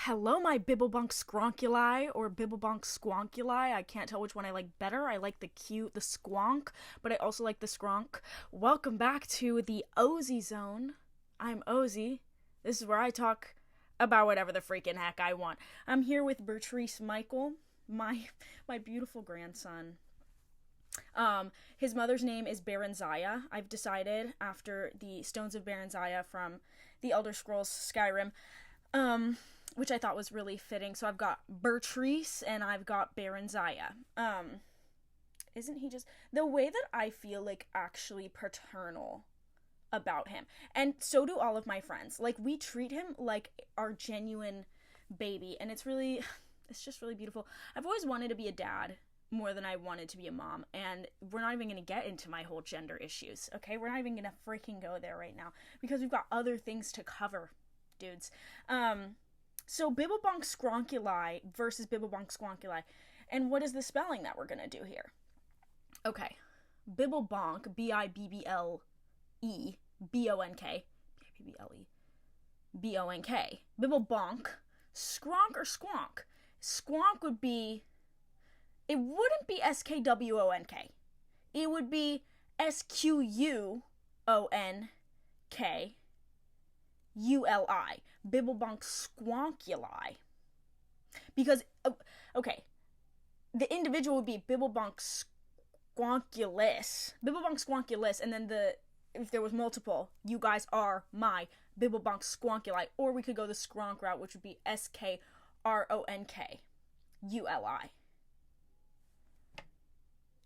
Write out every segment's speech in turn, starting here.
Hello, my bibblebonkskronkuli or bibblebonkskwonkuli. I can't tell which one I like better. I like the squonk, but I also like the skronk. Welcome back to the OSIEZONE. I'm Ozzy. This is where I talk about whatever the freaking heck I want. I'm here with Bertrice Michael, my beautiful grandson. His mother's name is Baranziah. I've decided after the Stones of Baranziah from the Elder Scrolls Skyrim. Which I thought was really fitting. So I've got Bertrice and I've got Baranziah. Isn't he just the way that I feel like actually paternal about him? And so do all of my friends. Like, we treat him like our genuine baby, and it's just really beautiful. I've always wanted to be a dad more than I wanted to be a mom, and we're not even going to get into my whole gender issues, okay? We're not even going to freaking go there right now because we've got other things to cover, dudes. So bibblebonkskronkuli versus bibblebonkskwonkuli. And what is the spelling that we're going to do here? Okay. Bibblebonk, B-I-B-B-L-E, B-O-N-K, B-I-B-B-L-E, B-O-N-K. Bibblebonk. Skronk or squonk? Squonk would be, it wouldn't be S-K-W-O-N-K. It would be S-Q-U-O-N-K. U-L-I. Bibblebonkskwonkuli. Because, okay, the individual would be bibblebonksquonkulus. Bibblebonksquonkulus, and then if there was multiple, you guys are my bibblebonksquonkuli. Or we could go the skronk route, which would be S-K-R-O-N-K-U-L-I.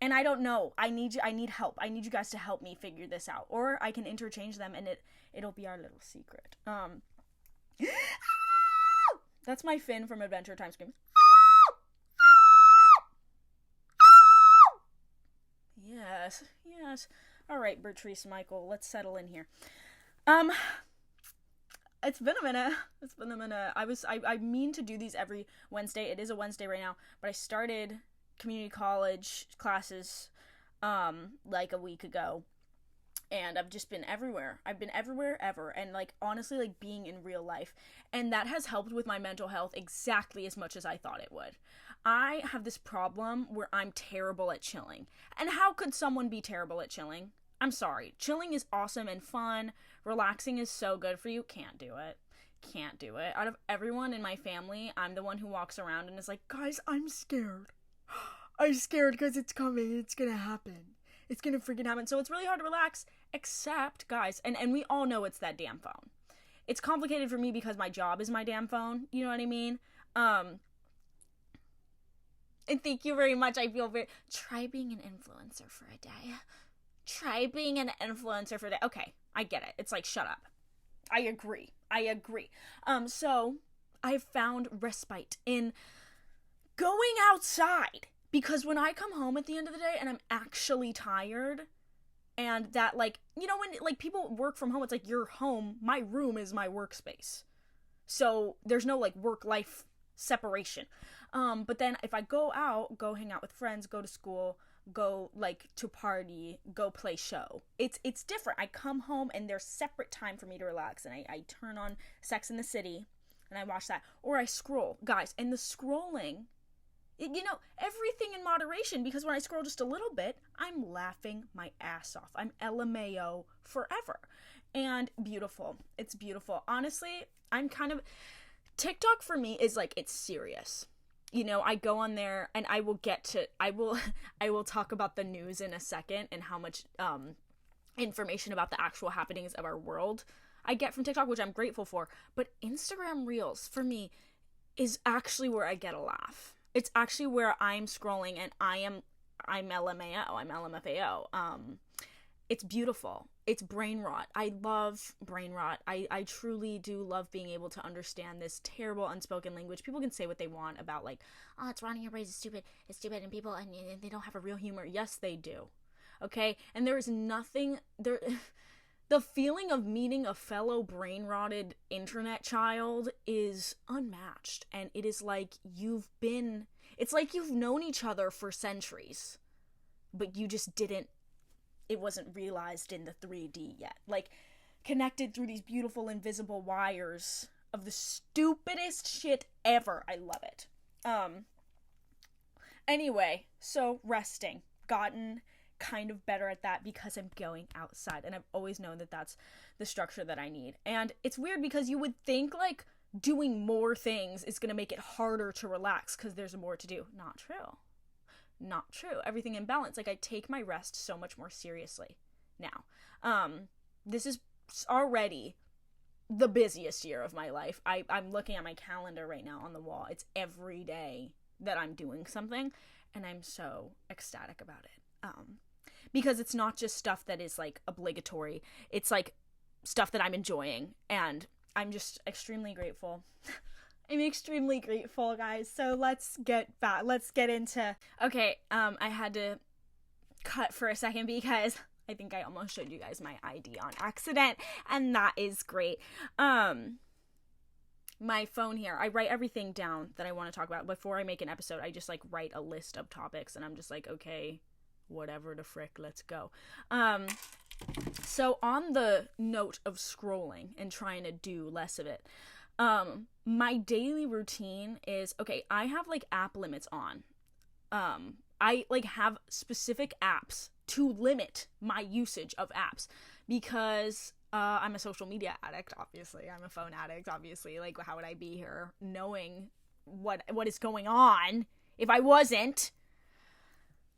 And I don't know. I need help. I need you guys to help me figure this out. Or I can interchange them and it'll be our little secret. That's my Finn from Adventure Time scream. Yes. Alright, Bertrice Michael, let's settle in here. It's been a minute. I mean to do these every Wednesday. It is a Wednesday right now, but I started community college classes like a week ago, and I've just been everywhere. I've been everywhere ever, and like honestly, like being in real life, and that has helped with my mental health exactly as much as I thought it would. I have this problem where I'm terrible at chilling. And how could someone be terrible at chilling? I'm sorry. Chilling is awesome and fun. Relaxing is so good for you. Can't do it. Out of everyone in my family, I'm the one who walks around and is like, guys, I'm scared. I'm scared because it's coming. It's gonna happen. It's gonna freaking happen. So it's really hard to relax, except, guys, and we all know it's that damn phone. It's complicated for me because my job is my damn phone. You know what I mean? And thank you very much. I feel very... Try being an influencer for a day. Okay, I get it. It's like, shut up. I agree. So I've found respite in going outside, because when I come home at the end of the day and I'm actually tired, and that, like, you know, when like people work from home, it's like your home, my room is my workspace, so there's no like work-life separation. But then if I go out, go hang out with friends, go to school, go like to party, go play show, it's different. I come home and there's separate time for me to relax, and I turn on Sex and the City and I watch that, or I scroll, guys. And the scrolling, you know, everything in moderation, because when I scroll just a little bit, I'm laughing my ass off. I'm LMAO forever. And beautiful. It's beautiful. Honestly, TikTok for me is like, it's serious. You know, I go on there and I will talk about the news in a second and how much information about the actual happenings of our world I get from TikTok, which I'm grateful for. But Instagram Reels for me is actually where I get a laugh. It's actually where I'm scrolling and I'm LMAO, I'm LMFAO. It's beautiful. It's brain rot. I love brain rot. I truly do love being able to understand this terrible unspoken language. People can say what they want about, like, oh, it's rotting your brains, it's stupid, and people, and they don't have a real humor. Yes, they do. Okay? And there is nothing, the feeling of meeting a fellow brain-rotted internet child is unmatched. And it is like it's like you've known each other for centuries, but you just it wasn't realized in the 3D yet. Like, connected through these beautiful invisible wires of the stupidest shit ever. I love it. Anyway, so resting. Gotten kind of better at that because I'm going outside, and I've always known that that's the structure that I need. And it's weird because you would think like doing more things is going to make it harder to relax because there's more to do. Not true. Not true. Everything in balance. Like, I take my rest so much more seriously now. This is already the busiest year of my life. I'm looking at my calendar right now on the wall. It's every day that I'm doing something, and I'm so ecstatic about it. Because it's not just stuff that is like obligatory. It's like stuff that I'm enjoying, and I'm just extremely grateful. I'm extremely grateful, guys. So let's get into, okay, I had to cut for a second because I think I almost showed you guys my ID on accident, and that is great. My phone here, I write everything down that I want to talk about. Before I make an episode, I just like write a list of topics, and I'm just like, okay, whatever the frick, let's go. So on the note of scrolling and trying to do less of it, my daily routine is, okay, I have like app limits on. I like have specific apps to limit my usage of apps because I'm a social media addict, obviously. I'm a phone addict, obviously. Like, how would I be here knowing what is going on if I wasn't?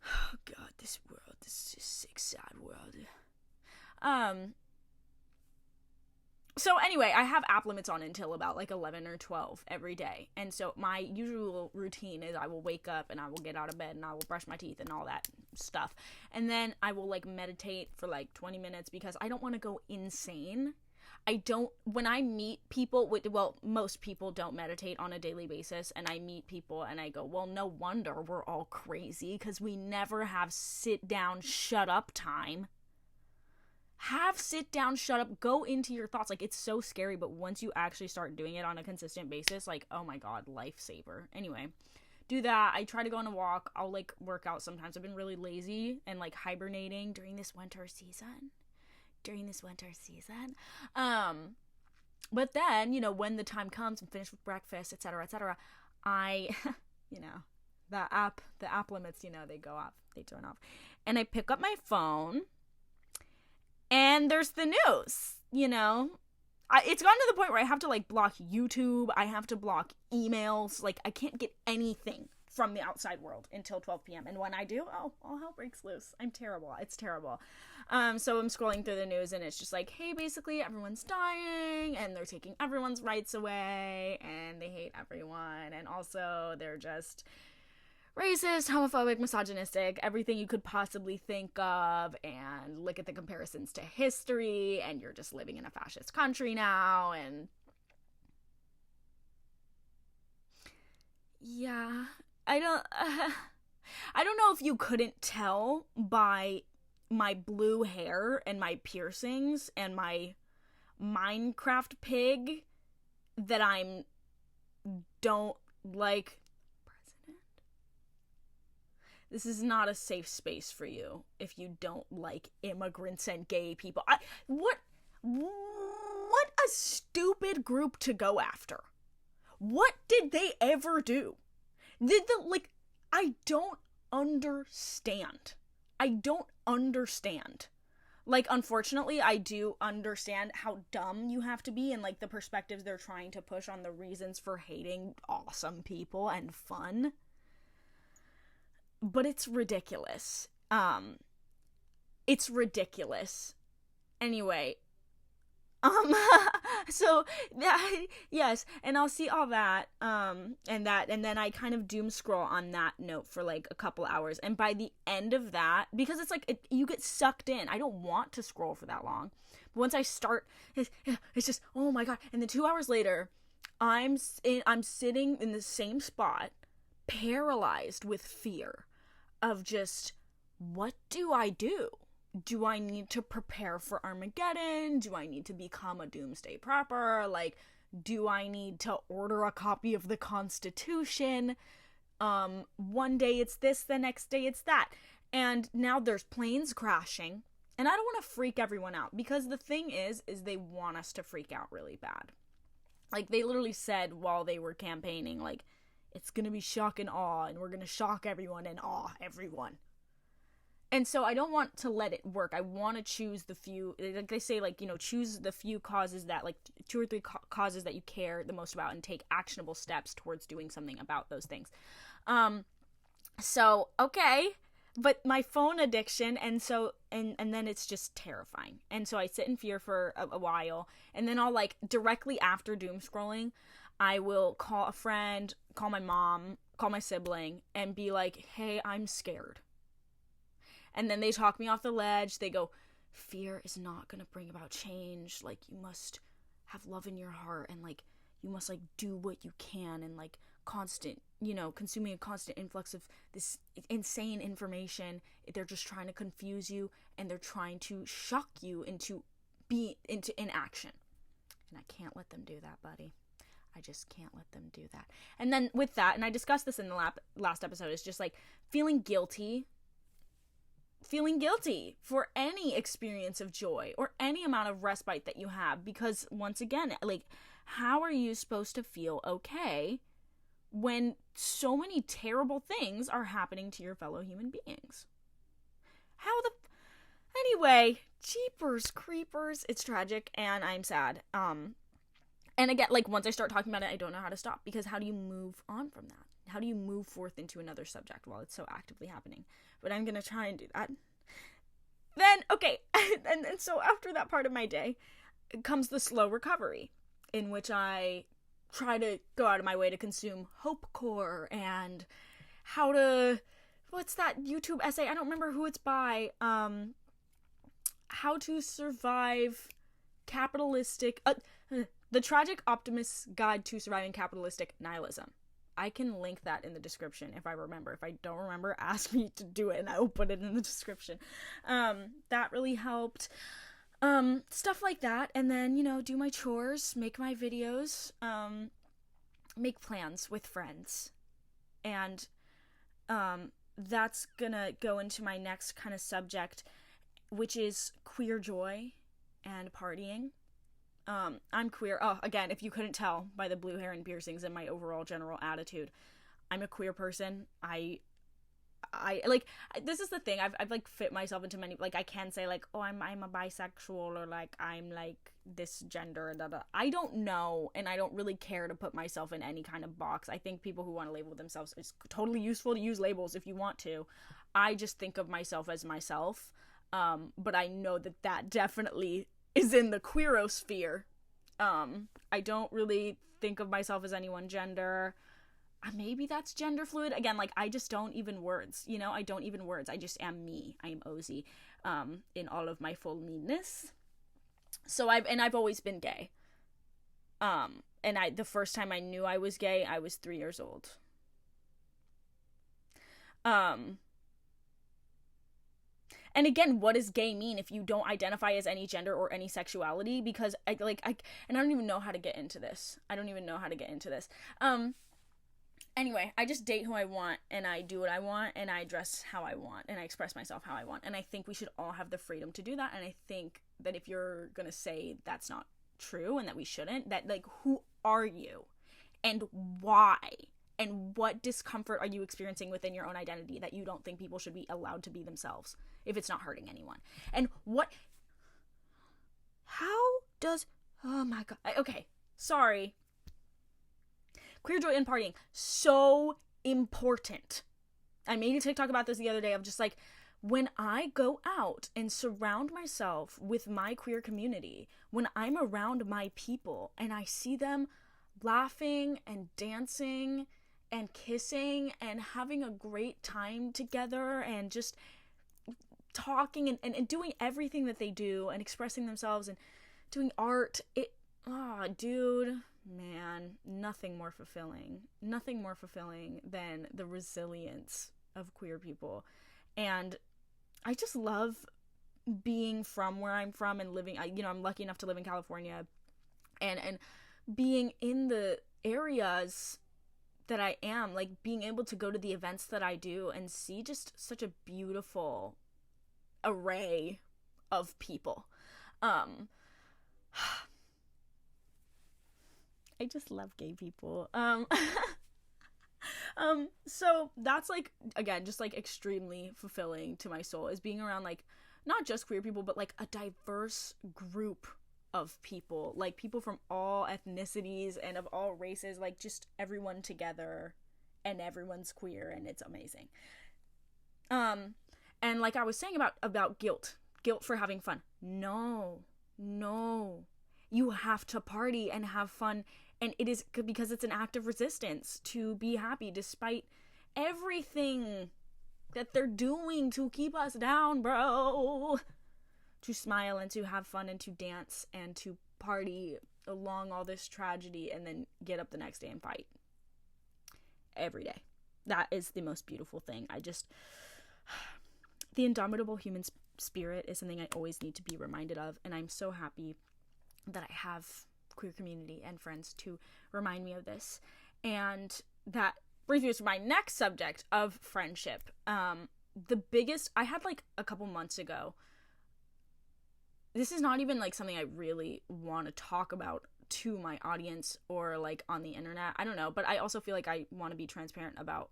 Oh god, this world, this is a sick, sad world. So anyway, I have app limits on until about like 11 or 12 every day. And so my usual routine is I will wake up and I will get out of bed and I will brush my teeth and all that stuff. And then I will like meditate for like 20 minutes because I don't want to go insane. When I meet people, well, most people don't meditate on a daily basis, and I meet people and I go, well, no wonder we're all crazy because we never have sit down, shut up time. Have sit down, shut up, go into your thoughts. Like, it's so scary, but once you actually start doing it on a consistent basis, like, oh my god, lifesaver. Anyway, do that. I try to go on a walk. I'll like work out sometimes. I've been really lazy and like hibernating during this winter season. But then, you know, when the time comes, I'm finished with breakfast, etc., I, you know, the app limits, you know, they go off, they turn off, and I pick up my phone, and there's the news, you know. It's gotten to the point where I have to like block YouTube, I have to block emails, like I can't get anything from the outside world until 12 p.m. And when I do, all hell breaks loose. I'm terrible. It's terrible. So I'm scrolling through the news and it's just like, hey, basically everyone's dying and they're taking everyone's rights away and they hate everyone. And also they're just racist, homophobic, misogynistic, everything you could possibly think of. And look at the comparisons to history, and you're just living in a fascist country now. And yeah, I don't know if you couldn't tell by my blue hair and my piercings and my Minecraft pig that I don't like president. This is not a safe space for you if you don't like immigrants and gay people. What a stupid group to go after. What did they ever do? I don't understand. Like, unfortunately, I do understand how dumb you have to be and, like, the perspectives they're trying to push on the reasons for hating awesome people and fun. But it's ridiculous. It's ridiculous. Anyway, so yes, and I'll see all that, and then I kind of doom scroll on that note for like a couple hours, and by the end of that, because it's like you get sucked in. I don't want to scroll for that long, but once I start, it's just, oh my god. And then 2 hours later, I'm sitting in the same spot, paralyzed with fear of just, what do I do? Do I need to prepare for Armageddon? Do I need to become a doomsday prepper? Like, do I need to order a copy of the Constitution? One day it's this, the next day it's that. And now there's planes crashing. And I don't want to freak everyone out, because the thing is they want us to freak out really bad. Like, they literally said while they were campaigning, like, it's gonna be shock and awe, and we're gonna shock everyone and awe everyone. And so I don't want to let it work. I want to choose the few, like they say, like, you know, choose the few causes that, like, 2 or 3 causes that you care the most about, and take actionable steps towards doing something about those things. So, okay, but my phone addiction, and so, and then it's just terrifying. And so I sit in fear for a while, and then I'll, like, directly after doom scrolling, I will call a friend, call my mom, call my sibling, and be like, hey, I'm scared. And then they talk me off the ledge. They go, fear is not going to bring about change. Like, you must have love in your heart, and, like, you must, like, do what you can, and, like, constant, you know, consuming a constant influx of this insane information. They're just trying to confuse you, and they're trying to shock you into inaction. And I can't let them do that, buddy. I just can't let them do that. And then with that, and I discussed this in the last episode, is just, like, feeling guilty for any experience of joy or any amount of respite that you have, because once again, like, how are you supposed to feel okay when so many terrible things are happening to your fellow human beings? Anyway, jeepers creepers, it's tragic, and I'm sad. And again, like, once I start talking about it, I don't know how to stop, because how do you move on from that? How do you move forth into another subject while it's so actively happening? But I'm gonna try and do that. Then, okay, and so after that part of my day comes the slow recovery, in which I try to go out of my way to consume Hope Core and what's that YouTube essay? I don't remember who it's by. How to Survive Capitalistic, The Tragic Optimist's Guide to Surviving Capitalistic Nihilism. I can link that in the description if I remember. If I don't remember, ask me to do it and I will put it in the description. That really helped. Stuff like that. And then, you know, do my chores, make my videos, make plans with friends. And that's gonna go into my next kind of subject, which is queer joy and partying. I'm queer. Oh, again, if you couldn't tell by the blue hair and piercings and my overall general attitude, I'm a queer person. I like, this is the thing. I've like fit myself into many, like, I can say, like, oh, I'm a bisexual, or like, I'm like this gender, and I don't know, and I don't really care to put myself in any kind of box. I think people who want to label themselves, it's totally useful to use labels if you want to. I just think of myself as myself. But I know that definitely is in the queerosphere. I don't really think of myself as any one gender. Maybe that's gender fluid. Again, like, I just don't even words, you know? I don't even words. I just am me. I am Ozzy, in all of my full meanness. So I've always been gay. And the first time I knew I was gay, I was 3 years old. And again, what does gay mean if you don't identify as any gender or any sexuality? Because I don't even know how to get into this. Anyway, I just date who I want, and I do what I want, and I dress how I want, and I express myself how I want. And I think we should all have the freedom to do that. And I think that if you're gonna say that's not true and that we shouldn't, that, like, who are you? And why? And what discomfort are you experiencing within your own identity that you don't think people should be allowed to be themselves if it's not hurting anyone? And oh my god, okay, sorry. Queer joy and partying, so important. I made a TikTok about this the other day of just, like, when I go out and surround myself with my queer community, when I'm around my people and I see them laughing and dancing and kissing and having a great time together and just talking and doing everything that they do and expressing themselves and doing art, dude, man, nothing more fulfilling than the resilience of queer people. And I just love being from where I'm from and living, I'm lucky enough to live in California and being in the areas that I am, like, being able to go to the events that I do and see just such a beautiful array of people. I just love gay people. So that's like, again, just like extremely fulfilling to my soul, is being around like not just queer people, but like a diverse group of people, like people from all ethnicities and of all races, like just everyone together, and everyone's queer, and it's amazing. And like I was saying about guilt for having fun. No, you have to party and have fun, and it is because it's an act of resistance to be happy despite everything that they're doing to keep us down, bro. To smile and to have fun and to dance and to party along all this tragedy, and then get up the next day and fight every day. That is the most beautiful thing. The indomitable human spirit is something I always need to be reminded of, and I'm so happy that I have queer community and friends to remind me of this. And that brings me to my next subject of friendship. The biggest, I had like a couple months ago, this is not even like something I really want to talk about to my audience or like on the internet, I don't know, but I also feel like I want to be transparent about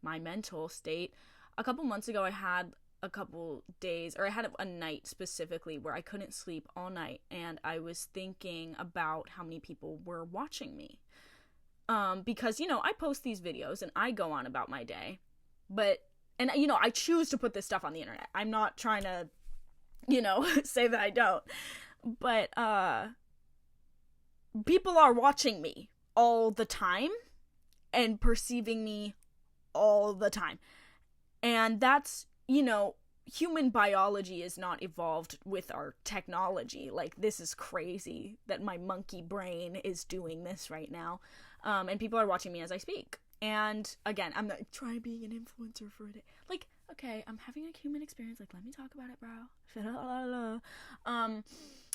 my mental state. A couple months ago, I had a couple days, or I had a night specifically where I couldn't sleep all night, and I was thinking about how many people were watching me. Because, you know, I post these videos and I go on about my day, and you know, I choose to put this stuff on the internet. I'm not trying to, you know, say that I don't, but, people are watching me all the time and perceiving me all the time. And that's, you know, human biology is not evolved with our technology. Like, this is crazy that my monkey brain is doing this right now. And people are watching me as I speak. And again, I'm not trying being an influencer for it. Like, okay, I'm having a human experience. Like, let me talk about it, bro.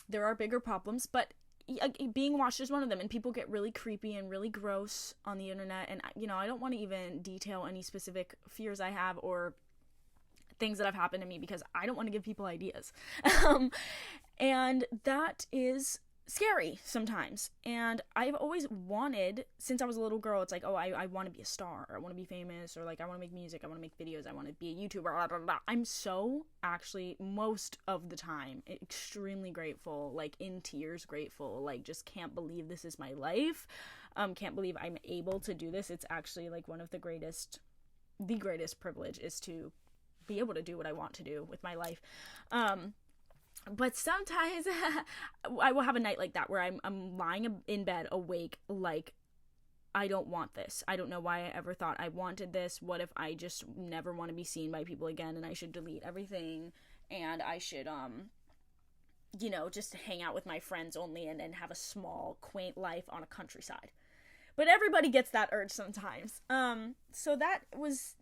There are bigger problems, but being watched is one of them, and people get really creepy and really gross on the internet. And, you know, I don't want to even detail any specific fears I have or things that have happened to me, because I don't want to give people ideas. And that is scary sometimes. And I've always wanted, since I was a little girl, it's like, oh, I want to be a star, or I want to be famous, or like I want to make music, I want to make videos, I want to be a YouTuber, blah, blah, blah. I'm so, actually, most of the time, extremely grateful, like in tears grateful, like just can't believe this is my life, can't believe I'm able to do this. It's actually like one of the greatest privilege is to be able to do what I want to do with my life. But sometimes I will have a night like that where I'm lying in bed awake, like, I don't want this. I don't know why I ever thought I wanted this. What if I just never want to be seen by people again, and I should delete everything, and I should, you know, just hang out with my friends only, and have a small, quaint life on a countryside. But everybody gets that urge sometimes. So that was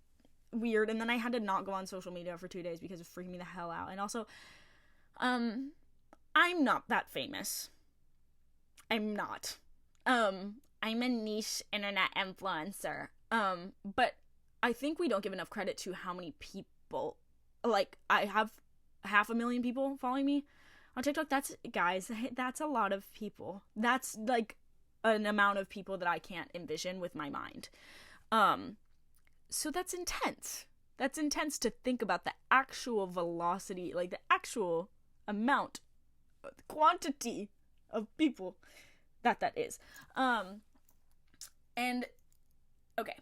weird, and then I had to not go on social media for 2 days because it was freaking me the hell out. And also, I'm not that famous. I'm not. I'm a niche internet influencer. But I think we don't give enough credit to how many people, like, I have 500,000 people following me on TikTok. That's a lot of people. That's, like, an amount of people that I can't envision with my mind. So that's intense. That's intense to think about the actual velocity, like the actual amount, quantity of people that is. And okay,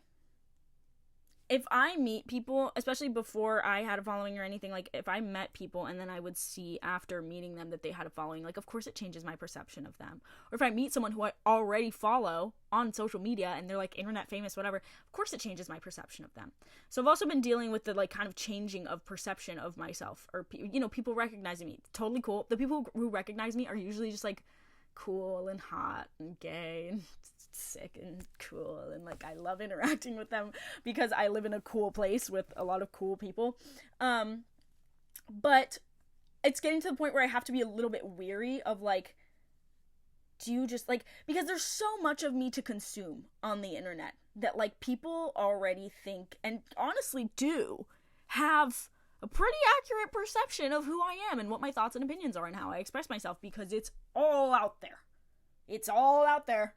if I meet people, especially before I had a following or anything, like if I met people and then I would see after meeting them that they had a following, like of course it changes my perception of them. Or if I meet someone who I already follow on social media and they're like internet famous, whatever, of course it changes my perception of them. So I've also been dealing with the like kind of changing of perception of myself, or, you know, people recognizing me. Totally cool. The people who recognize me are usually just like cool and hot and gay and sick and cool, and like I love interacting with them because I live in a cool place with a lot of cool people. But it's getting to the point where I have to be a little bit weary of like, do you just like, because there's so much of me to consume on the internet that like people already think, and honestly do have a pretty accurate perception of who I am and what my thoughts and opinions are and how I express myself, because it's all out there. It's all out there.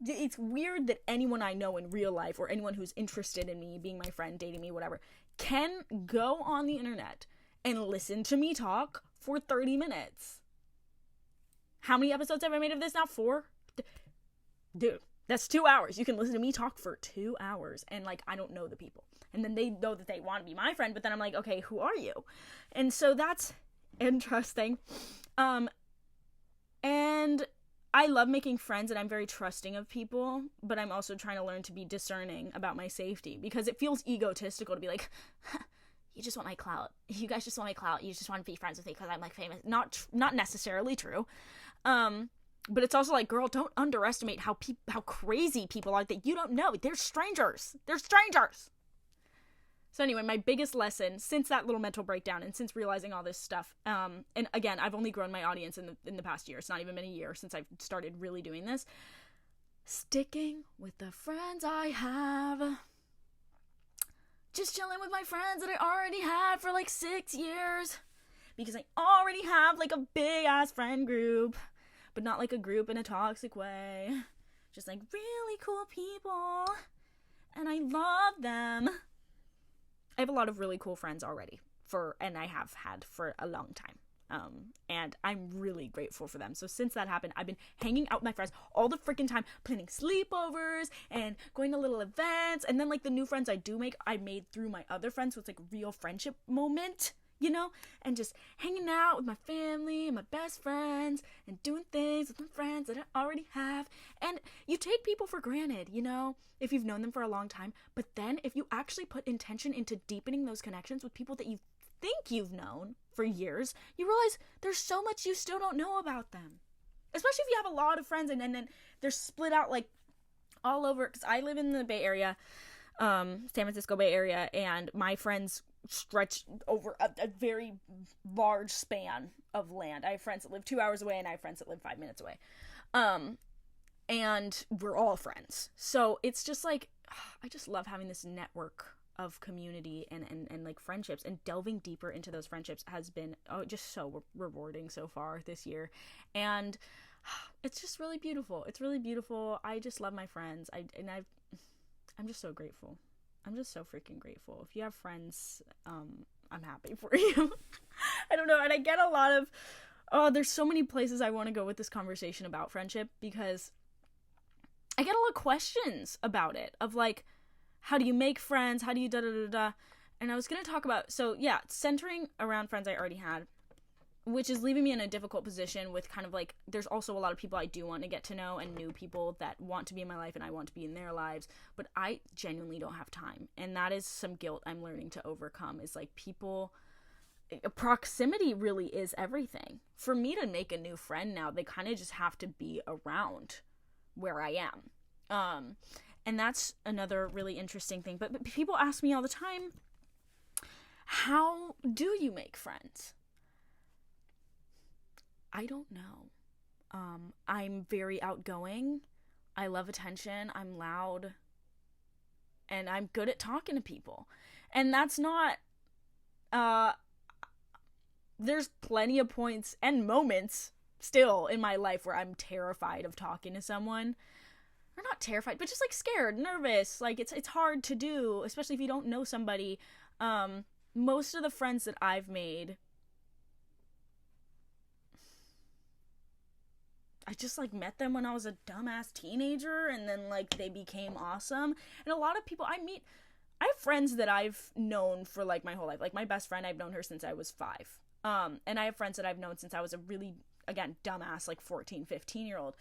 It's weird that anyone I know in real life, or anyone who's interested in me, being my friend, dating me, whatever, can go on the internet and listen to me talk for 30 minutes. How many episodes have I made of this now? 4? Dude, that's 2 hours. You can listen to me talk for 2 hours, and, like, I don't know the people. And then they know that they want to be my friend, but then I'm like, okay, who are you? And so that's interesting. And I love making friends, and I'm very trusting of people, but I'm also trying to learn to be discerning about my safety, because it feels egotistical to be like, you just want my clout. You guys just want my clout. You just want to be friends with me because I'm, like, famous. Not necessarily true. But it's also like, girl, don't underestimate how crazy people are that you don't know. They're strangers. So anyway, my biggest lesson since that little mental breakdown and since realizing all this stuff, and again, I've only grown my audience in the past year. It's not even been a year since I've started really doing this. Sticking with the friends I have. Just chilling with my friends that I already had for like 6 years. Because I already have like a big ass friend group. But not like a group in a toxic way. Just like really cool people. And I love them. I have a lot of really cool friends already. And I have had for a long time. And I'm really grateful for them. So since that happened, I've been hanging out with my friends all the freaking time, planning sleepovers and going to little events. And then like the new friends I do make, I made through my other friends. So it's like a real friendship moment, you know? And just hanging out with my family and my best friends and doing things with my friends that I already have. And you take people for granted, you know, if you've known them for a long time. But then if you actually put intention into deepening those connections with people that you think you've known for years, you realize there's so much you still don't know about them. Especially if you have a lot of friends and then they're split out like all over. Because I live in the Bay Area, San Francisco Bay Area, and my friends stretch over a very large span of land. I have friends that live 2 hours away, and I have friends that live 5 minutes away. And we're all friends. So it's just like, I just love having this network of community and like friendships, and delving deeper into those friendships has been just so rewarding so far this year. And it's just really beautiful. It's really beautiful. I just love my friends. I'm just so grateful. I'm just so freaking grateful. If you have friends, I'm happy for you. I don't know. And I get a lot of, there's so many places I want to go with this conversation about friendship, because I get a lot of questions about it, of like, how do you make friends? How do you da-da-da-da? And I was going to talk about, so yeah, centering around friends I already had, which is leaving me in a difficult position with kind of like, there's also a lot of people I do want to get to know, and new people that want to be in my life and I want to be in their lives, but I genuinely don't have time. And that is some guilt I'm learning to overcome, is like proximity really is everything. For me to make a new friend now, they kind of just have to be around where I am. And that's another really interesting thing. But people ask me all the time, how do you make friends? I don't know. I'm very outgoing. I love attention. I'm loud. And I'm good at talking to people. And that's not... there's plenty of points and moments still in my life where I'm terrified of talking to someone. Or not terrified, but just like scared, nervous. Like it's hard to do, especially if you don't know somebody. Most of the friends that I've made, I just like met them when I was a dumbass teenager, and then like they became awesome. And a lot of people I have friends that I've known for like my whole life. Like my best friend, I've known her since I was 5. And I have friends that I've known since I was a really, again, dumbass, like 14, 15-year-old.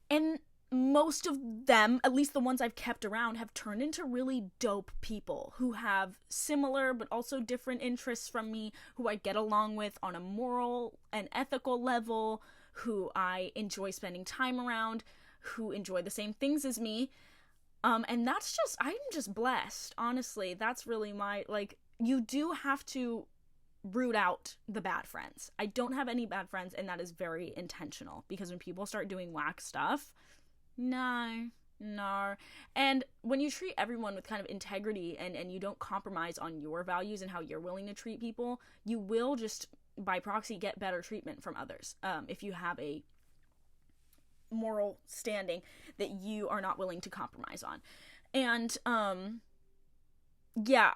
And most of them, at least the ones I've kept around, have turned into really dope people who have similar but also different interests from me, who I get along with on a moral and ethical level, who I enjoy spending time around, who enjoy the same things as me. And that's just, I'm just blessed, honestly. That's really my, like, you do have to root out the bad friends. I don't have any bad friends, and that is very intentional, because when people start doing whack stuff, no. And when you treat everyone with kind of integrity and you don't compromise on your values and how you're willing to treat people, you will just by proxy get better treatment from others. If you have a moral standing that you are not willing to compromise on. And yeah,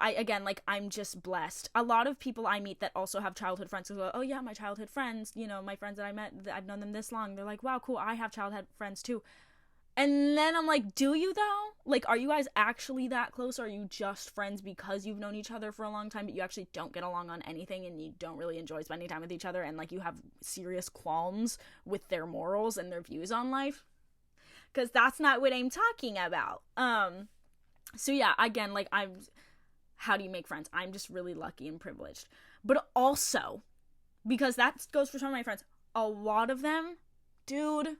I'm just blessed. A lot of people I meet that also have childhood friends go, oh yeah, my childhood friends, my friends that I met, I've known them this long. They're like, wow, cool, I have childhood friends too. And then I'm like, do you though? Like, are you guys actually that close? Or are you just friends because you've known each other for a long time, but you actually don't get along on anything and you don't really enjoy spending time with each other, and like you have serious qualms with their morals and their views on life? Because that's not what I'm talking about. So yeah, again, like, how do you make friends? I'm just really lucky and privileged. But also, because that goes for some of my friends, a lot of them, dude,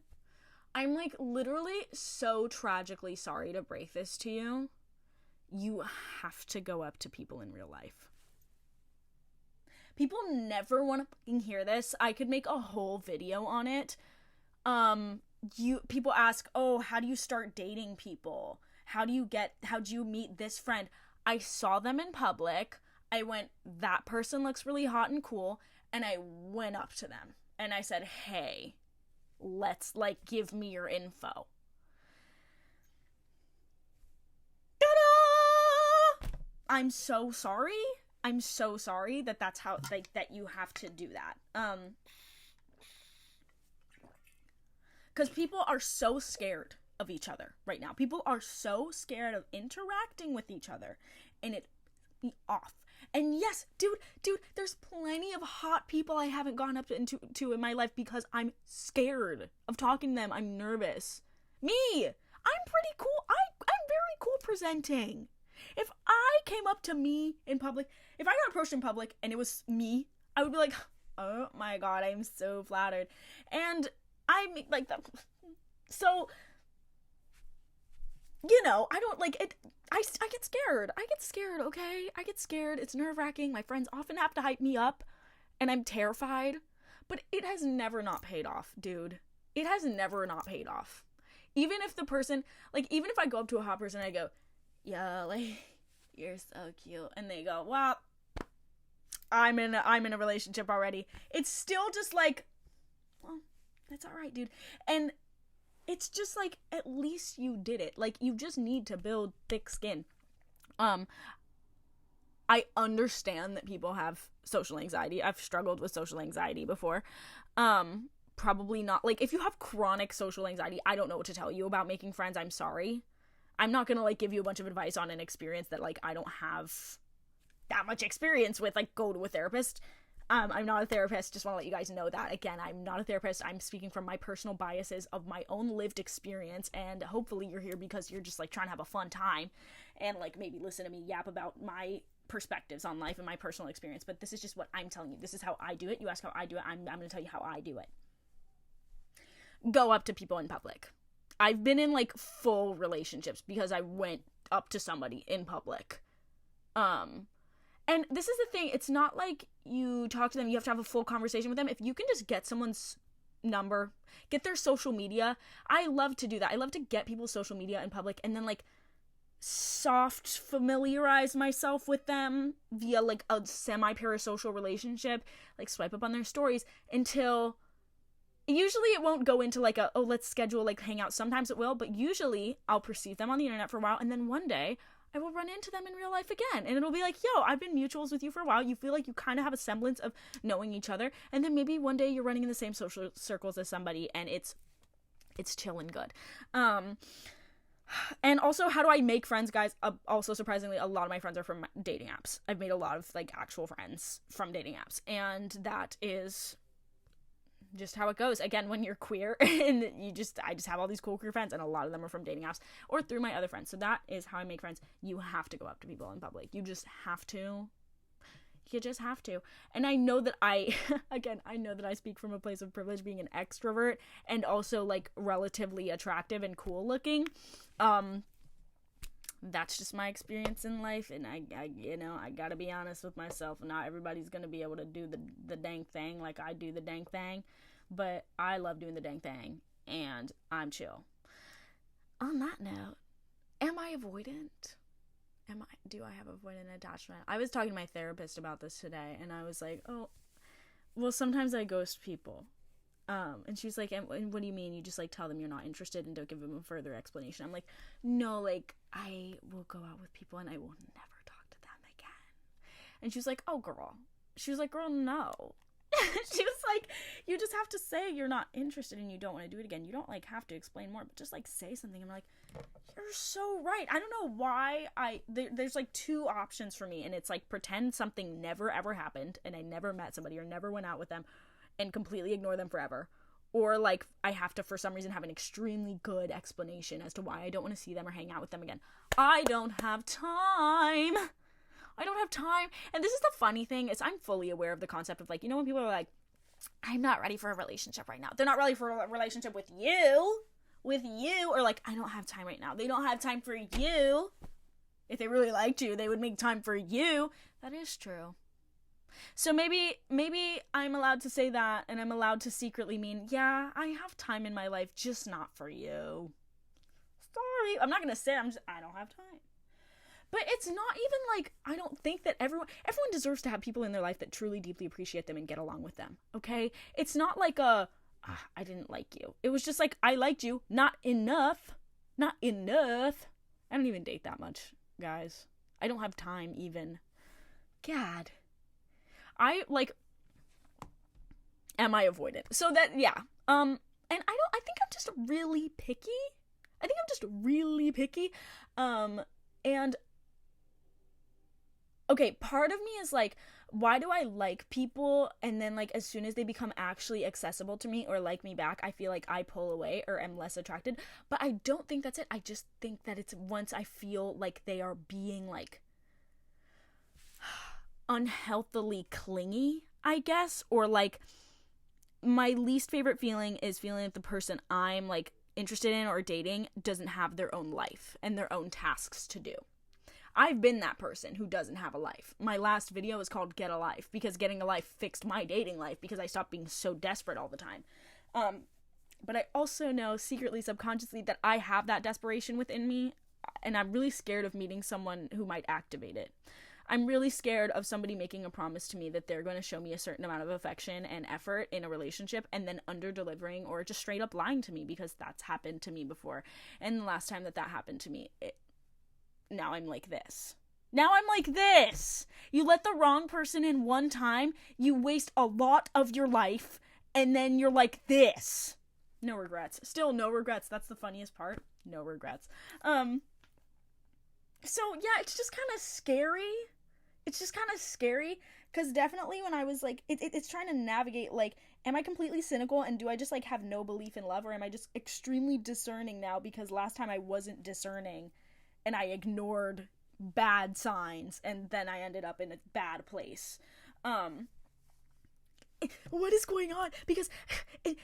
I'm like literally so tragically sorry to break this to you. You have to go up to people in real life. People never want to fucking hear this. I could make a whole video on it. People ask, oh, how do you start dating people? How do you meet this friend? I saw them in public. I went, that person looks really hot and cool. And I went up to them and I said, hey, let's, like, give me your info. Ta-da! I'm so sorry. I'm so sorry that that's how, like, that you have to do that. Because people are so scared of each other right now. People are so scared of interacting with each other, and it be off. And yes, dude, there's plenty of hot people I haven't gone up to in my life because I'm scared of talking to them. I'm nervous. Me! I'm pretty cool. I'm very cool presenting. If I came up to me in public, if I got approached in public and it was me, I would be like, oh my god, I'm so flattered. And I'm like that. So, I don't like it. I get scared. Okay? I get scared. It's nerve-wracking. My friends often have to hype me up, and I'm terrified. But it has never not paid off, dude. It has never not paid off. Even if the person, like, even if I go up to a hot person and I go, yo, like, you're so cute, and they go, well, I'm in a relationship already. It's still just like, well, that's alright, dude. And it's just like, at least you did it. Like, you just need to build thick skin. I understand that people have social anxiety. I've struggled with social anxiety before. Probably not, like, if you have chronic social anxiety, I don't know what to tell you about making friends. I'm sorry. I'm not gonna, like, give you a bunch of advice on an experience that, like, I don't have that much experience with. Like, go to a therapist. I'm not a therapist, just want to let you guys know that. Again, I'm not a therapist. I'm speaking from my personal biases of my own lived experience, and hopefully you're here because you're just, like, trying to have a fun time and, like, maybe listen to me yap about my perspectives on life and my personal experience. But this is just what I'm telling you. This is how I do it. You ask how I do it, I'm going to tell you how I do it. Go up to people in public. I've been in, like, full relationships because I went up to somebody in public. And this is the thing, it's not like you talk to them, you have to have a full conversation with them. If you can just get someone's number, get their social media, I love to do that. I love to get people's social media in public and then, like, soft familiarize myself with them via, like, a semi-parasocial relationship, like, swipe up on their stories until, usually it won't go into, like, let's schedule, like, hangout. Sometimes it will, but usually I'll perceive them on the internet for a while, and then one day I will run into them in real life again, and it'll be like, yo, I've been mutuals with you for a while. You feel like you kind of have a semblance of knowing each other, and then maybe one day you're running in the same social circles as somebody, and it's chill and good. And also, how do I make friends, guys? Also, surprisingly, a lot of my friends are from dating apps. I've made a lot of, like, actual friends from dating apps, and that is just how it goes. Again, when you're queer and I just have all these cool queer friends, and a lot of them are from dating apps or through my other friends. So that is how I make friends. You have to go up to people in public. You just have to. You just have to. And I know that I know that I speak from a place of privilege, being an extrovert and also, like, relatively attractive and cool looking. That's just my experience in life, and I gotta be honest with myself. Not everybody's gonna be able to do the dang thing like I do the dang thing, but I love doing the dang thing, and I'm chill. On that note, am I avoidant? Do I have avoidant attachment? I was talking to my therapist about this today, and I was like, oh, well, sometimes I ghost people. And she was like, and what do you mean? You just like tell them you're not interested and don't give them a further explanation? I'm like, no, like I will go out with people and I will never talk to them again. And she was like, oh girl. She was like, girl, no. She was like, you just have to say you're not interested and you don't want to do it again. You don't like have to explain more, but just like say something. I'm like, you're so right. I don't know why there's like two options for me, and it's like pretend something never ever happened and I never met somebody or never went out with them and completely ignore them forever, or like I have to for some reason have an extremely good explanation as to why I don't want to see them or hang out with them again. I don't have time. And this is the funny thing, is I'm fully aware of the concept of like, you know, when people are like, I'm not ready for a relationship right now. They're not ready for a relationship with you, or like, I don't have time right now. They don't have time for you. If they really liked you, they would make time for you. That is true. So maybe I'm allowed to say that, and I'm allowed to secretly mean, yeah, I have time in my life, just not for you. Sorry. I'm not going to say I don't have time. But it's not even like, I don't think that everyone deserves to have people in their life that truly deeply appreciate them and get along with them, okay? It's not like I didn't like you. It was just like, I liked you, not enough. I don't even date that much, guys. I don't have time even. God. Am I avoidant? So that, yeah. And I think I'm just really picky. And okay, part of me is like, why do I like people and then like as soon as they become actually accessible to me or like me back, I feel like I pull away or am less attracted? But I don't think that's it. I just think that it's once I feel like they are being like unhealthily clingy, I guess, or like my least favorite feeling is feeling that the person I'm like interested in or dating doesn't have their own life and their own tasks to do. I've been that person who doesn't have a life. My last video is called Get a Life, because getting a life fixed my dating life because I stopped being so desperate all the time. But I also know secretly, subconsciously, that I have that desperation within me, and I'm really scared of meeting someone who might activate it. I'm really scared of somebody making a promise to me that they're going to show me a certain amount of affection and effort in a relationship and then under-delivering or just straight up lying to me, because that's happened to me before. And the last time that happened to me, now I'm like this. You let the wrong person in one time, you waste a lot of your life, and then you're like this. No regrets. Still no regrets. That's the funniest part. No regrets. So yeah, it's just kind of scary. Because definitely when I was like, it's trying to navigate, like, am I completely cynical and do I just like have no belief in love, or am I just extremely discerning now because last time I wasn't discerning and I ignored bad signs, and then I ended up in a bad place. What is going on? Because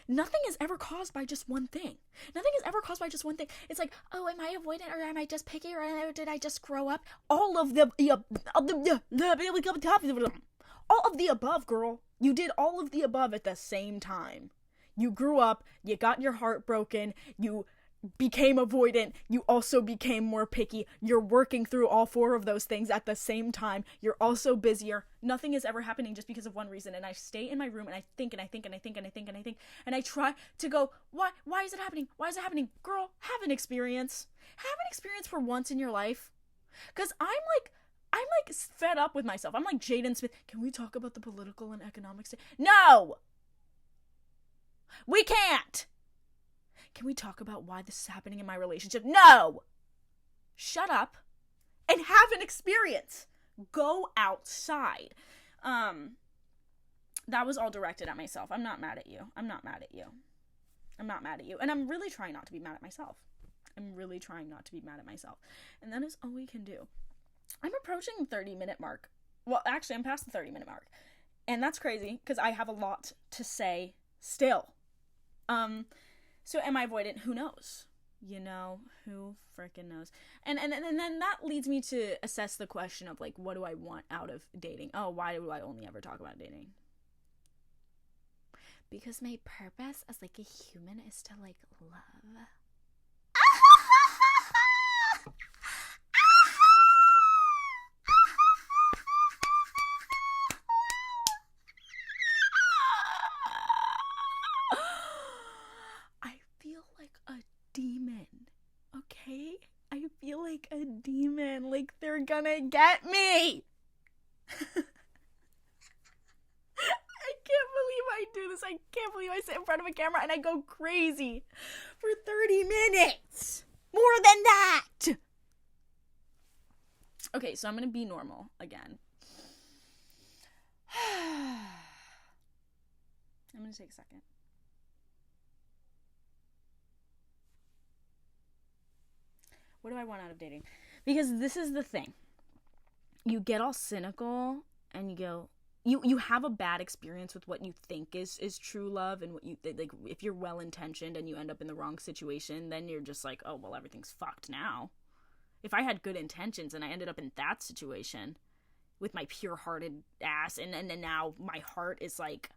nothing is ever caused by just one thing. It's like, oh, am I avoidant, or am I just picky, or did I just grow up? All of the above, girl. You did all of the above at the same time. You grew up, you got your heart broken, you became avoidant, you also became more picky. You're working through all four of those things at the same time. You're also busier. Nothing is ever happening just because of one reason. And I stay in my room and I think, and I try to go, why is it happening? Girl, have an experience for once in your life. Because I'm fed up with myself. I'm like Jaden Smith. Can we talk about the political and economic state? No! We can't! Can we talk about why this is happening in my relationship? No! Shut up and have an experience. Go outside. That was all directed at myself. I'm not mad at you. And I'm really trying not to be mad at myself. And that is all we can do. I'm approaching the 30-minute mark. Well, actually, I'm past the 30-minute mark. And that's crazy because I have a lot to say still. So am I avoidant? Who knows? Who freaking knows? And then that leads me to assess the question of, like, what do I want out of dating? Oh, why do I only ever talk about dating? Because my purpose as, like, a human is to, like, love. like a demon. Like, they're gonna get me. I can't believe I do this. I can't believe I sit in front of a camera and I go crazy for 30 minutes. More than that. Okay, so I'm gonna be normal again. I'm gonna take a second. What do I want out of dating? Because this is the thing. You get all cynical and you go, you have a bad experience with what you think is true love, and what you, like, if you're well-intentioned and you end up in the wrong situation, then you're just like, oh, well, everything's fucked now. If I had good intentions and I ended up in that situation with my pure-hearted ass, and now my heart is, like,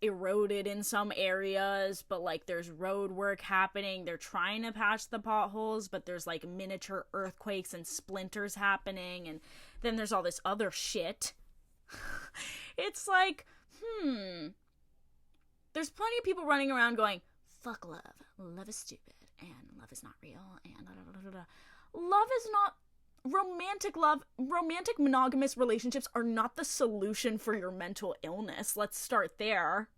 eroded in some areas, but, like, there's road work happening, they're trying to patch the potholes, but there's, like, miniature earthquakes and splinters happening, and then there's all this other shit. It's like, there's plenty of people running around going, fuck love. Love is stupid, and love is not real, and Love is not... Romantic monogamous relationships are not the solution for your mental illness. Let's start there.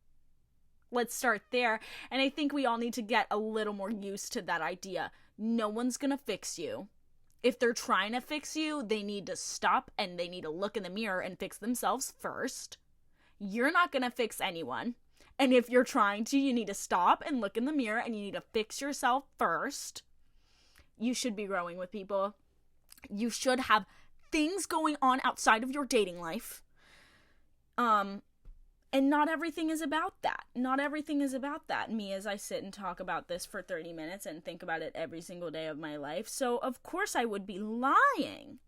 And I think we all need to get a little more used to that idea. No one's gonna fix you. If they're trying to fix you, they need to stop and they need to look in the mirror and fix themselves first. You're not gonna fix anyone. And if you're trying to, you need to stop and look in the mirror and you need to fix yourself first. You should be growing with people. You should have things going on outside of your dating life. And not everything is about that. Me, as I sit and talk about this for 30 minutes and think about it every single day of my life. So, of course, I would be lying.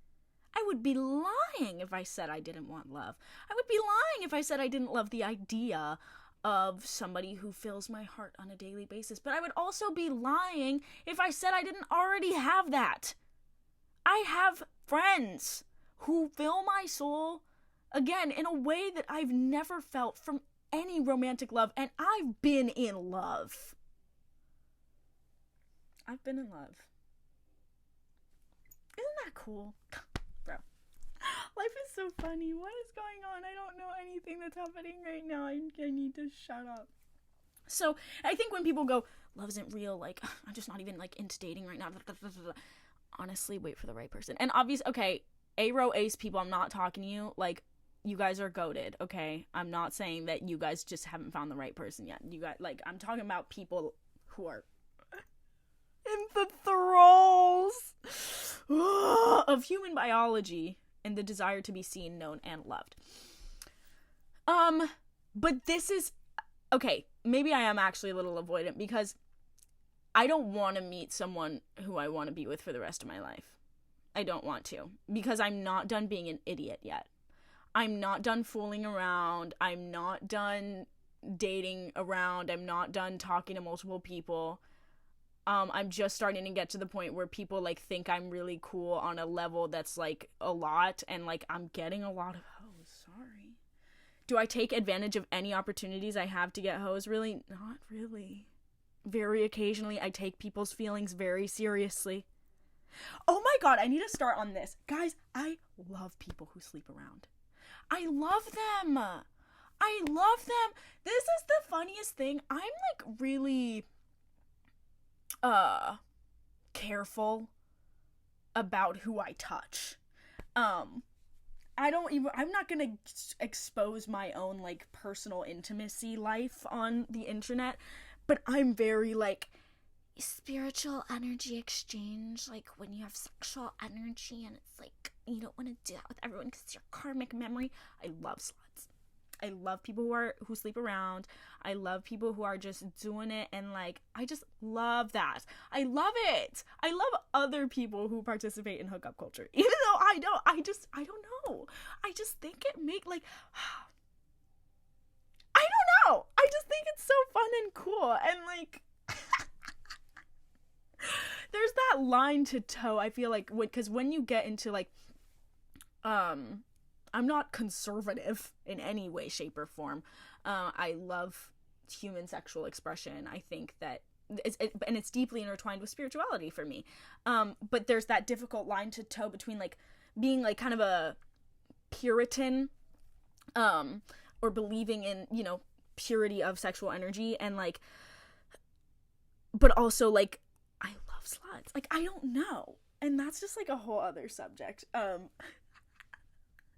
If I said I didn't want love. I would be lying if I said I didn't love the idea of somebody who fills my heart on a daily basis. But I would also be lying if I said I didn't already have that. I have friends who fill my soul, again, in a way that I've never felt from any romantic love, and I've been in love. Isn't that cool? Bro. Life is so funny. What is going on? I don't know anything that's happening right now. I need to shut up. So, I think when people go, love isn't real, like, I'm just not even, like, into dating right now. Honestly, wait for the right person. And obviously, okay, ace people, I'm not talking to you. Like, you guys are goated, okay? I'm not saying that you guys just haven't found the right person yet. You guys, like, I'm talking about people who are in the thralls of human biology and the desire to be seen, known, and loved. But this is, okay, maybe I am actually a little avoidant because I don't want to meet someone who I want to be with for the rest of my life. I don't want to, because I'm not done being an idiot yet. I'm not done fooling around. I'm not done dating around. I'm not done talking to multiple people. I'm just starting to get to the point where people, like, think I'm really cool on a level that's, like, a lot, and, like, I'm getting a lot of hoes. Sorry. Do I take advantage of any opportunities I have to get hoes? Really? Not really. Very occasionally, I take people's feelings very seriously. Oh my god, I need to start on this. Guys, I love people who sleep around. I love them. This is the funniest thing. I'm, like, really, careful about who I touch. I'm not gonna expose my own, like, personal intimacy life on the internet, but I'm very, like, spiritual energy exchange, like, when you have sexual energy and it's, like, you don't want to do that with everyone because it's your karmic memory. I love sluts. I love people who sleep around. I love people who are just doing it, and, like, I just love that. I love it. I love other people who participate in hookup culture, even though I don't know. I just think it like, I don't know. I just think it's so fun and cool, and, like, there's that line to toe, I feel like, because when you get into, like, I'm not conservative in any way, shape, or form. I love human sexual expression. I think that and it's deeply intertwined with spirituality for me. But there's that difficult line to toe between like being like kind of a Puritan, or believing in, you know, purity of sexual energy, and like, but also like, I love sluts. Like, I don't know. And that's just like a whole other subject. I don't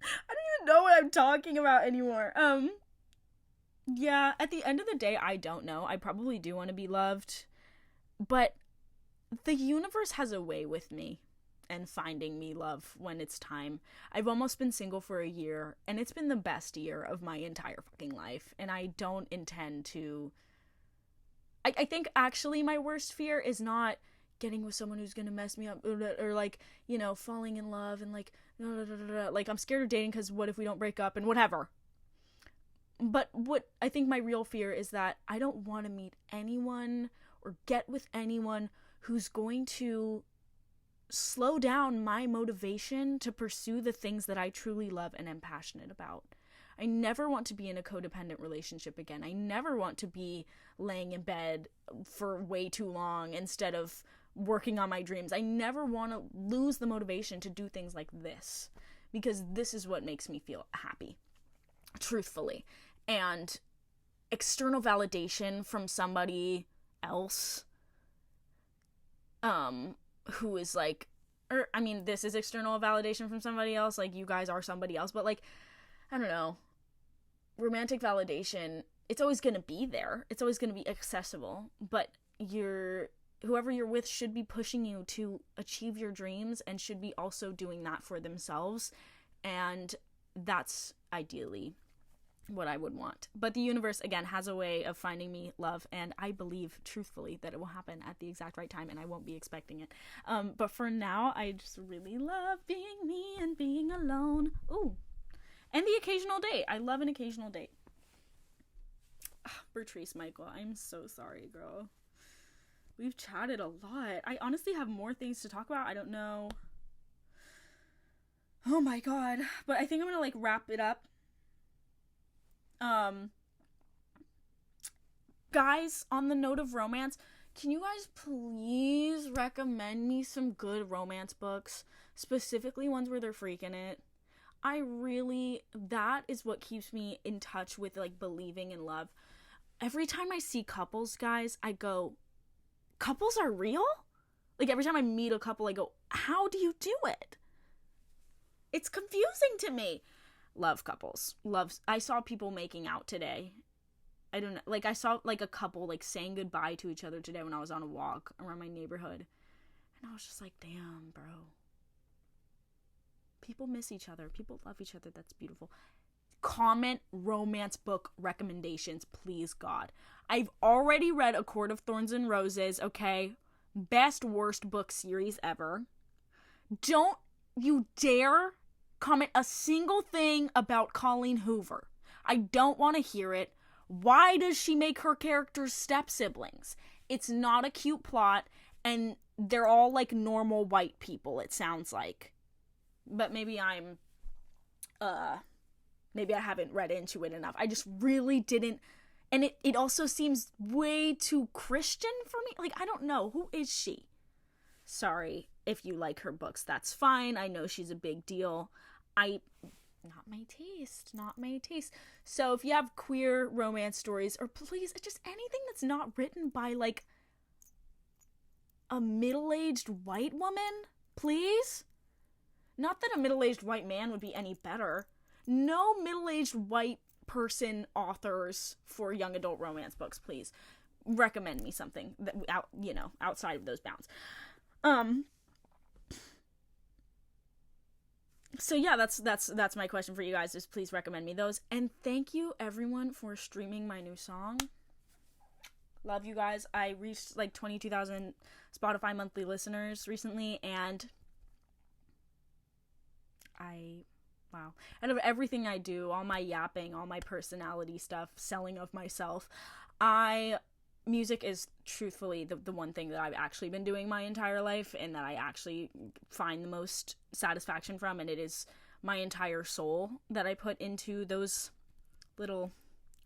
even know what I'm talking about anymore. Yeah, at the end of the day, I don't know. I probably do want to be loved, but the universe has a way with me and finding me love when it's time. I've almost been single for a year, and it's been the best year of my entire fucking life, and I don't intend to... I think actually my worst fear is not getting with someone who's gonna mess me up, or like, you know, falling in love, and like, like, I'm scared of dating because what if we don't break up, and whatever. But what I think my real fear is that I don't want to meet anyone or get with anyone who's going to slow down my motivation to pursue the things that I truly love and am passionate about. I never want to be in a codependent relationship again. I never want to be laying in bed for way too long instead of working on my dreams. I never want to lose the motivation to do things like this, because this is what makes me feel happy, truthfully. And external validation from somebody else, who is like, or I mean, this is external validation from somebody else, like, you guys are somebody else, but like, I don't know, romantic validation, it's always gonna be there, it's always gonna be accessible, but whoever you're with should be pushing you to achieve your dreams, and should be also doing that for themselves, and that's ideally what I would want. But the universe, again, has a way of finding me love, and I believe truthfully that it will happen at the exact right time, and I won't be expecting it. But for now, I just really love being me and being alone. Ooh. And the occasional date. I love an occasional date. Bertrice Michael, I'm so sorry, girl. We've chatted a lot. I honestly have more things to talk about. I don't know. Oh my god. But I think I'm gonna like wrap it up. Guys, on the note of romance, can you guys please recommend me some good romance books, specifically ones where they're freaking it? That is what keeps me in touch with like believing in love. Every time I see couples, guys, I go, couples are real? Like, every time I meet a couple, I go, how do you do it? It's confusing to me. Love couples. I saw people making out today. I don't know. Like, I saw, like, a couple, like, saying goodbye to each other today when I was on a walk around my neighborhood. And I was just like, damn, bro. People miss each other. People love each other. That's beautiful. Comment romance book recommendations, please, God. I've already read A Court of Thorns and Roses, okay? Best worst book series ever. Don't you dare comment a single thing about Colleen Hoover. I don't want to hear it. Why does she make her characters step siblings? It's not a cute plot, and they're all like normal white people, it sounds like. But maybe I haven't read into it enough. I just really didn't. And it also seems way too Christian for me. Like, I don't know. Who is she? Sorry if you like her books. That's fine. I know she's a big deal. Not my taste. So if you have queer romance stories, or please, just anything that's not written by, like, a middle-aged white woman, please? Not that a middle-aged white man would be any better. No middle-aged white person authors for young adult romance books, please. Recommend me something that outside of those bounds. So yeah, that's my question for you guys, is please recommend me those. And thank you everyone for streaming my new song. Love you guys. I reached like 22,000 Spotify monthly listeners recently, and wow. Out of everything I do, all my yapping, all my personality stuff, selling of myself, music is truthfully the one thing that I've actually been doing my entire life, and that I actually find the most satisfaction from, and it is my entire soul that I put into those little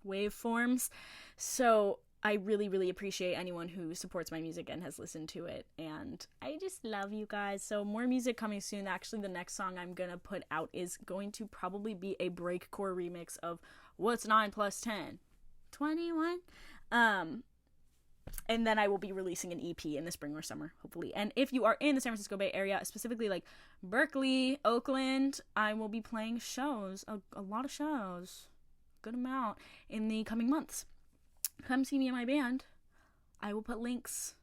waveforms. So I really, really appreciate anyone who supports my music and has listened to it. And I just love you guys. So more music coming soon. Actually, the next song I'm going to put out is going to probably be a breakcore remix of What's 9 plus 10? 21? And then I will be releasing an EP in the spring or summer, hopefully. And if you are in the San Francisco Bay Area, specifically like Berkeley, Oakland, I will be playing shows, a lot of shows, good amount, in the coming months. Come see me in my band. I will put links.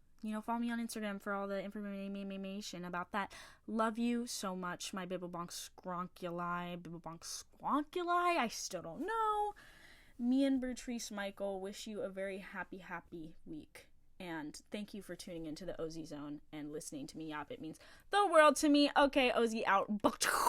Follow me on Instagram for all the information about that. Love you so much, my bibblebonkskronkuli. Bibblebonkskronkuli? I still don't know. Me and Bertrice Michael wish you a very happy, happy week. And thank you for tuning into the OSIEZONE and listening to me yap. It means the world to me. Okay, Ozzy out.